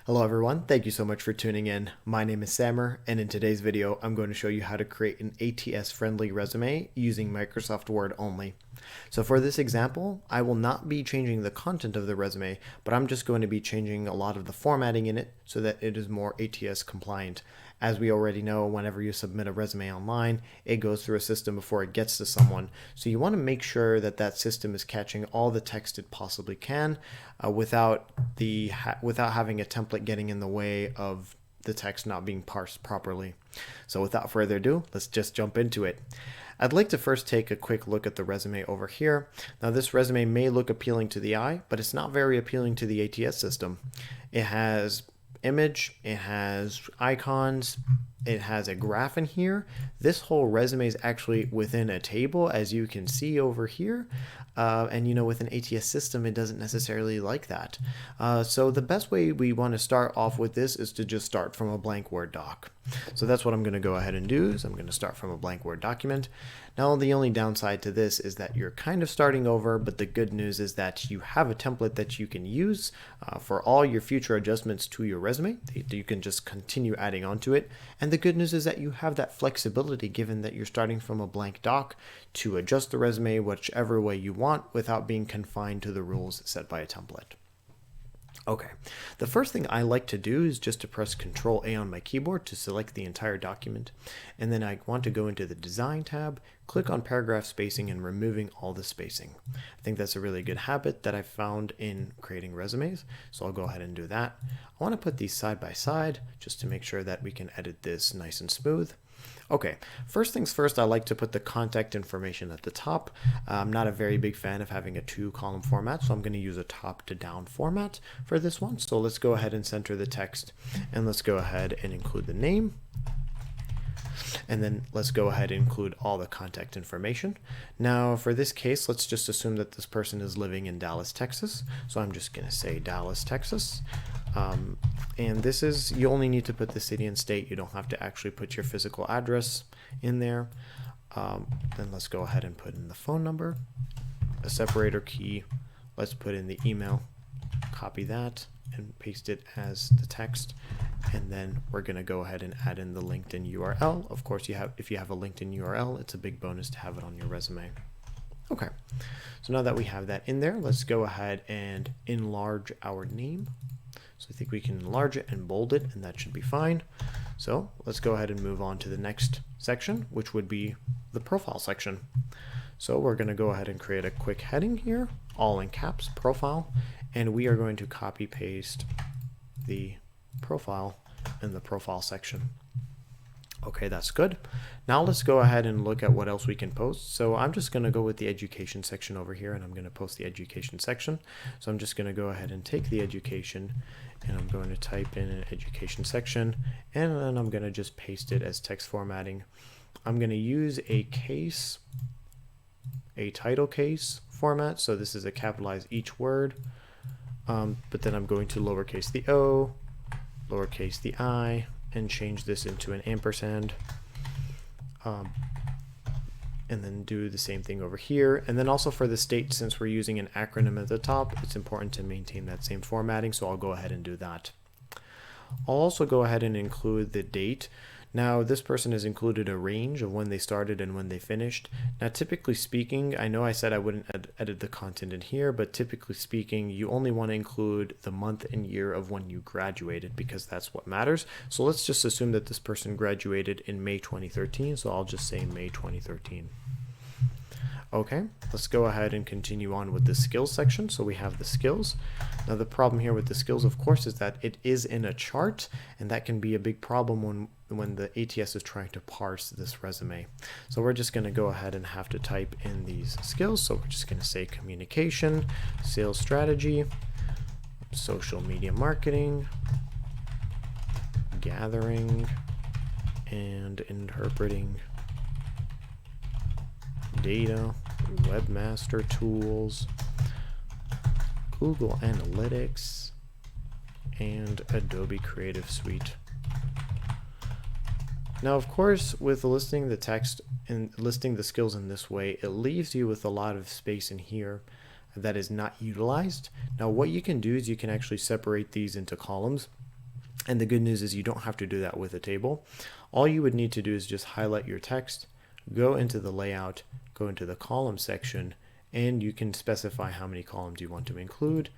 Hello everyone, thank you so much for tuning in. My name is Samer, and in today's video I'm going to show you how to create an ATS-friendly resume using Microsoft Word only. So for this example, I will not be changing the content of the resume, but I'm just going to be changing a lot of the formatting in it so that it is more ATS compliant. As we already know, whenever you submit a resume online, it goes through a system before it gets to someone. So you want to make sure that that system is catching all the text it possibly can without having a template getting in the way of the text not being parsed properly. So without further ado, let's just jump into it. I'd like to first take a quick look at the resume over here. Now this resume may look appealing to the eye, but it's not very appealing to the ATS system. It has image, it has icons, it has a graph in here. This whole resume is actually within a table, as you can see over here. And with an ATS system, it doesn't necessarily like that. So the best way we want to start off with this is to just start from a blank Word doc. So that's what I'm going to go ahead and do, is I'm going to start from a blank Word document. Now the only downside to this is that you're kind of starting over, but the good news is that you have a template that you can use for all your future adjustments to your resume. You can just continue adding onto it. And the good news is that you have that flexibility, given that you're starting from a blank doc, to adjust the resume whichever way you want without being confined to the rules set by a template. Okay, the first thing I like to do is just to press Control A on my keyboard to select the entire document. And then I want to go into the Design tab, click on Paragraph Spacing and removing all the spacing. I think that's a really good habit that I found in creating resumes, so I'll go ahead and do that. I want to put these side by side just to make sure that we can edit this nice and smooth. Okay, first things first, I like to put the contact information at the top. I'm not a very big fan of having a two-column format, so I'm going to use a top to down format for this one. So let's go ahead and center the text, and let's go ahead and include the name. And then let's go ahead and include all the contact information. Now for this case, let's just assume that this person is living in Dallas, Texas. So I'm just going to say Dallas, Texas. And this is, you only need to put the city and state. You don't have to actually put your physical address in there. Then let's go ahead and put in the phone number, a separator key. Let's put in the email, copy that and paste it as the text. And then we're going to go ahead and add in the LinkedIn URL. Of course, if you have a LinkedIn URL, it's a big bonus to have it on your resume. Okay, so now that we have that in there, let's go ahead and enlarge our name. So I think we can enlarge it and bold it, and that should be fine. So let's go ahead and move on to the next section, which would be the profile section. So we're going to go ahead and create a quick heading here, all in caps, profile, and we are going to copy paste the profile in the profile section. Okay, that's good. Now let's go ahead and look at what else we can post. So I'm just going to go with the education section over here, and I'm going to post the education section. So I'm just going to go ahead and take the education, and I'm going to type in an education section, and then I'm going to just paste it as text formatting. I'm going to use a title case format. So this is a capitalize each word, but then I'm going to lowercase the O, lowercase the I, and change this into an ampersand, and then do the same thing over here. And then also for the state, since we're using an acronym at the top, it's important to maintain that same formatting, so I'll go ahead and do that. I'll also go ahead and include the date. Now this person has included a range of when they started and when they finished. Now typically speaking, I know I said I wouldn't edit the content in here, but typically speaking, you only want to include the month and year of when you graduated, because that's what matters. So let's just assume that this person graduated in May 2013, so I'll just say May 2013. Okay, let's go ahead and continue on with the skills section. So we have the skills. Now the problem here with the skills, of course, is that it is in a chart, and that can be a big problem when the ATS is trying to parse this resume. So we're just going to go ahead and have to type in these skills. So we're just going to say communication, sales strategy, social media marketing, gathering and interpreting data, webmaster tools, Google Analytics, and Adobe Creative Suite. Now, of course, with listing the text and listing the skills in this way, it leaves you with a lot of space in here that is not utilized. Now, what you can do is you can actually separate these into columns. And the good news is you don't have to do that with a table. All you would need to do is just highlight your text, go into the layout, go into the column section, and you can specify how many columns you want to include.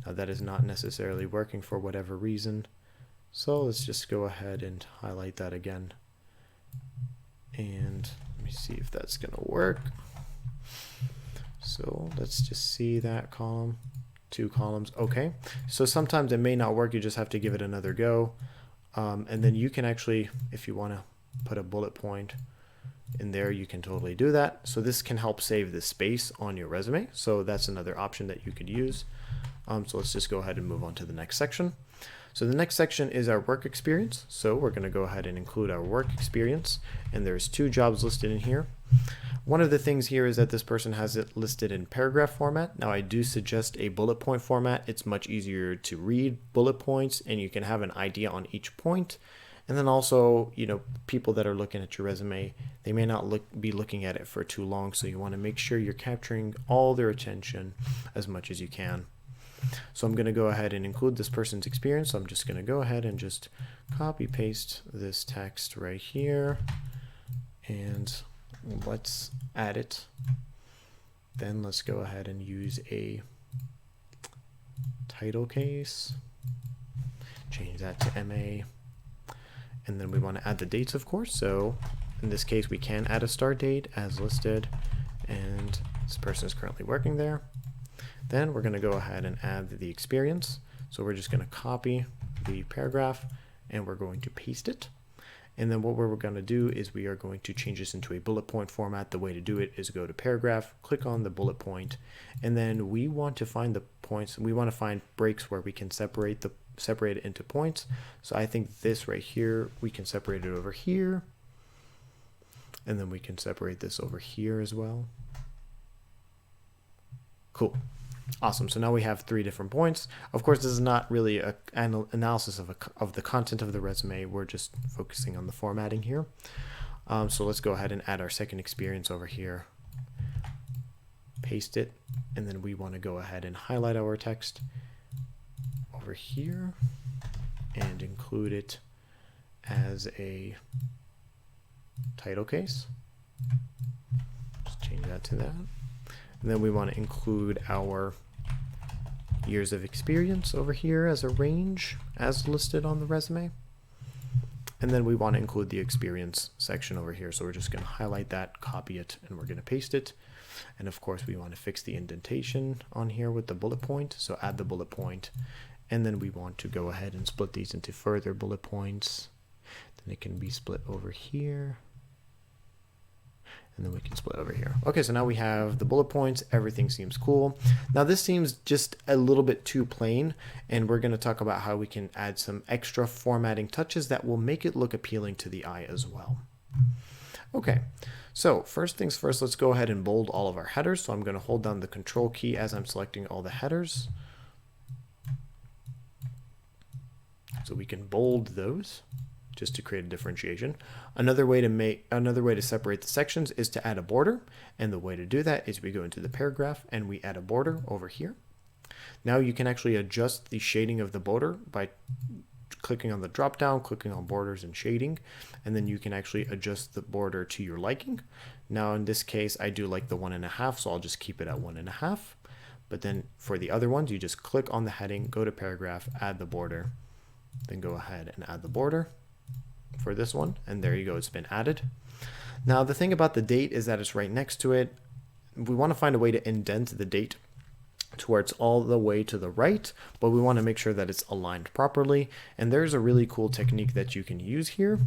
Now that is not necessarily working for whatever reason. So let's just go ahead and highlight that again. And let me see if that's going to work. So let's just see that column, 2 columns. Okay, so sometimes it may not work. You just have to give it another go. And then you can actually, if you want to put a bullet point in there, you can totally do that. So this can help save the space on your resume. So that's another option that you could use. So let's just go ahead and move on to the next section. So the next section is our work experience. So we're going to go ahead and include our work experience. And there's 2 jobs listed in here. One of the things here is that this person has it listed in paragraph format. Now I do suggest a bullet point format. It's much easier to read bullet points and you can have an idea on each point. And then also, you know, people that are looking at your resume, they may not be looking at it for too long. So you want to make sure you're capturing all their attention as much as you can. So I'm going to go ahead and include this person's experience. So I'm just going to go ahead and just copy paste this text right here. And let's add it. Then let's go ahead and use a title case. Change that to MA. And then we want to add the dates, of course. So in this case, we can add a start date as listed. And this person is currently working there. Then we're going to go ahead and add the experience. So we're just going to copy the paragraph and we're going to paste it. And then what we're going to do is we are going to change this into a bullet point format. The way to do it is go to paragraph, click on the bullet point, and then we want to find the points. We want to find breaks where we can separate it into points. So I think this right here, we can separate it over here. And then we can separate this over here as well. Cool. Awesome. So now we have 3 different points. Of course, this is not really an analysis of the content of the resume. We're just focusing on the formatting here. So let's go ahead and add our second experience over here. Paste it. And then we want to go ahead and highlight our text over here and include it as a title case. Just change that to that. And then we want to include our years of experience over here as a range as listed on the resume. And then we want to include the experience section over here. So we're just going to highlight that, copy it, and we're going to paste it. And of course, we want to fix the indentation on here with the bullet point. So add the bullet point. And then we want to go ahead and split these into further bullet points. Then it can be split over here. And then we can split over here. Okay, so now we have the bullet points. Everything seems cool. Now this seems just a little bit too plain, and we're going to talk about how we can add some extra formatting touches that will make it look appealing to the eye as well. Okay, so first things first, let's go ahead and bold all of our headers. So I'm going to hold down the Control key as I'm selecting all the headers. So we can bold those just to create a differentiation. Another way to separate the sections is to add a border. And the way to do that is we go into the paragraph and we add a border over here. Now you can actually adjust the shading of the border by clicking on the drop down, clicking on borders and shading, and then you can actually adjust the border to your liking. Now in this case, I do like the 1.5, so I'll just keep it at 1.5. But then for the other ones, you just click on the heading, go to paragraph, add the border, then go ahead and add the border for this one, and there you go, it's been added. Now the thing about the date is that it's right next to it. We want to find a way to indent the date towards all the way to the right, but we want to make sure that it's aligned properly, and there's a really cool technique that you can use here.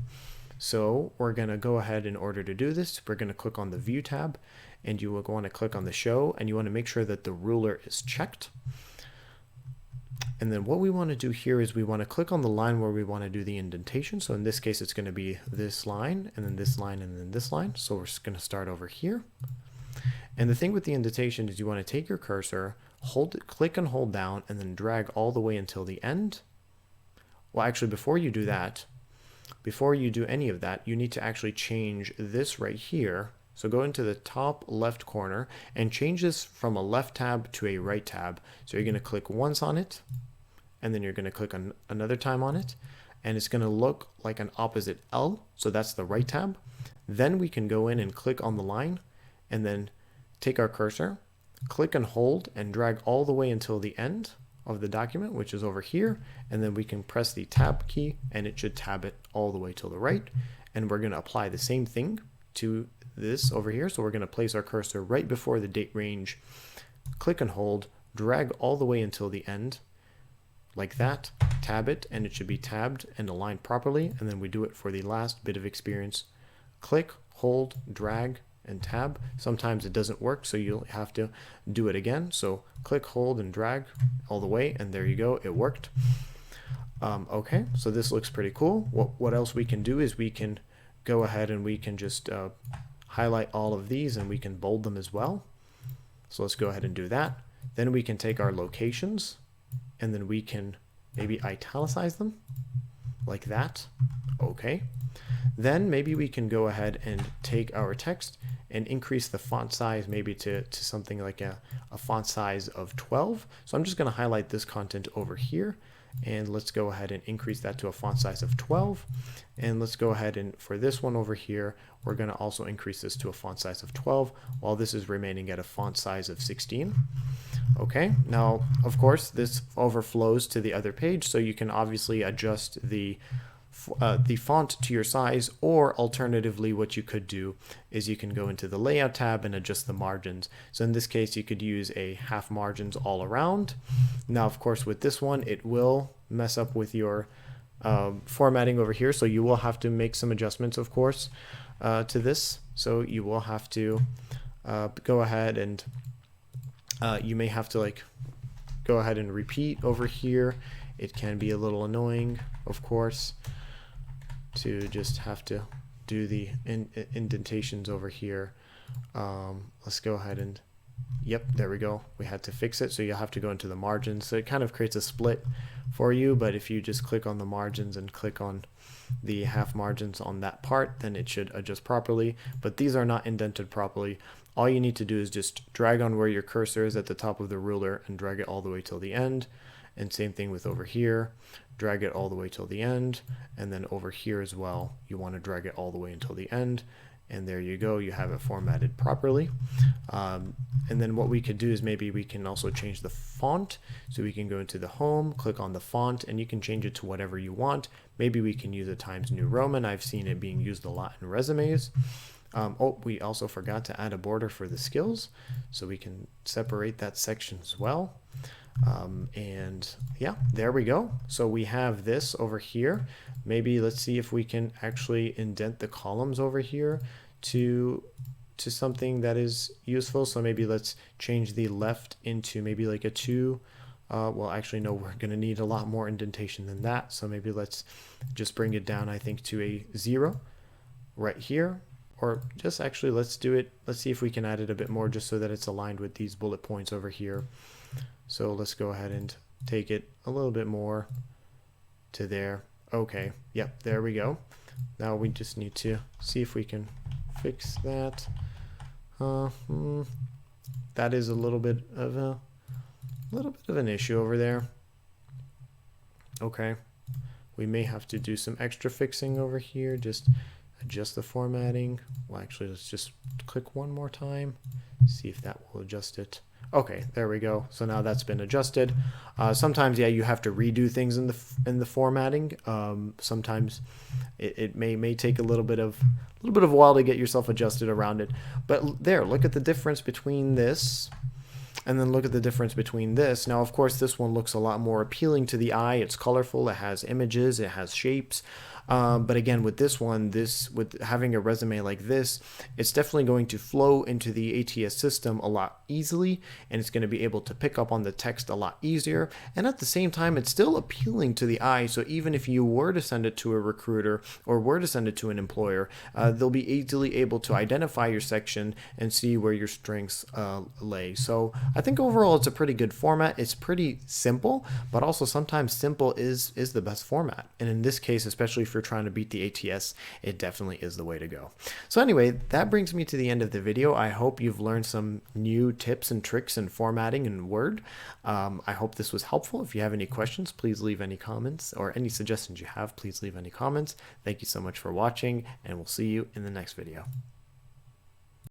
So we're going to go ahead, in order to do this, we're going to click on the View tab, and you will want to click on the Show, and you want to make sure that the ruler is checked. And then what we want to do here is we want to click on the line where we want to do the indentation. So in this case, it's going to be this line, and then this line, and then this line. So we're just going to start over here. And the thing with the indentation is you want to take your cursor, click and hold down, and then drag all the way until the end. Well, actually, before you do that, before you do any of that, you need to actually change this right here. So go into the top left corner and change this from a left tab to a right tab. So you're going to click once on it, and then you're going to click on another time on it, and it's going to look like an opposite L. So that's the right tab. Then we can go in and click on the line and then take our cursor, click and hold and drag all the way until the end of the document, which is over here. And then we can press the tab key and it should tab it all the way to the right. And we're going to apply the same thing to this over here. So we're going to place our cursor right before the date range, click and hold, drag all the way until the end like that, tab it, and it should be tabbed and aligned properly. And then we do it for the last bit of experience. Click, hold, drag, and tab. Sometimes it doesn't work, so you'll have to do it again. So click, hold, and drag all the way, and there you go, it worked. Okay, so this looks pretty cool. What else we can do is we can go ahead and we can just highlight all of these and we can bold them as well. So let's go ahead and do that. Then we can take our locations and then we can maybe italicize them like that. Okay. Then maybe we can go ahead and take our text and increase the font size maybe to something like a font size of 12. So I'm just going to highlight this content over here. And let's go ahead and increase that to a font size of 12. And let's go ahead and for this one over here, we're going to also increase this to a font size of 12 while this is remaining at a font size of 16. Okay, now of course this overflows to the other page, so you can obviously adjust the font to your size, or alternatively what you could do is you can go into the layout tab and adjust the margins. So in this case you could use a half margins all around. Now of course with this one it will mess up with your formatting over here, so you will have to make some adjustments of course to this. So you will have to go ahead and you may have to like go ahead and repeat over here. It can be a little annoying of course to just have to do the indentations over here. Let's go ahead and yep, there we go. We had to fix it, so you'll have to go into the margins. So it kind of creates a split for you, but if you just click on the margins and click on the half margins on that part, then it should adjust properly. But these are not indented properly. All you need to do is just drag on where your cursor is at the top of the ruler and drag it all the way till the end. And same thing with over here, drag it all the way till the end. And then over here as well, you want to drag it all the way until the end. And there you go, you have it formatted properly. And then what we could do is maybe we can also change the font. So we can go into the home, click on the font, and you can change it to whatever you want. Maybe we can use a Times New Roman. I've seen it being used a lot in resumes. Oh, we also forgot to add a border for the skills, so we can separate that section as well. And yeah, there we go. So we have this over here. Maybe let's see if we can actually indent the columns over here to something that is useful. So maybe let's change the left into maybe like a 2. Well, actually, no, we're going to need a lot more indentation than that. So maybe let's just bring it down, I think, to a 0 right here. Or just actually, let's do it. Let's see if we can add it a bit more just so that it's aligned with these bullet points over here. So let's go ahead and take it a little bit more to there. Okay, yep, there we go. Now we just need to see if we can fix that. That is a little bit of an issue over there. Okay, we may have to do some extra fixing over here. Just adjust the formatting. Well, actually, let's just click one more time, see if that will adjust it. Okay, there we go. So now that's been adjusted. Sometimes, yeah, you have to redo things in the formatting. Sometimes it may take a little bit of a while to get yourself adjusted around it. But there, look at the difference between this, and then look at the difference between this. Now, of course, this one looks a lot more appealing to the eye. It's colorful. It has images. It has shapes. But again, with this one, with having a resume like this, it's definitely going to flow into the ATS system a lot easily, and it's going to be able to pick up on the text a lot easier. And at the same time, it's still appealing to the eye. So even if you were to send it to a recruiter or were to send it to an employer, they'll be easily able to identify your section and see where your strengths lay. So I think overall, it's a pretty good format. It's pretty simple, but also sometimes simple is the best format. And in this case, especially for you're trying to beat the ATS, it definitely is the way to go. So anyway, that brings me to the end of the video. I hope you've learned some new tips and tricks in formatting in Word. I hope this was helpful. If you have any questions, please leave any comments, or any suggestions you have, please leave any comments. Thank you so much for watching, and we'll see you in the next video.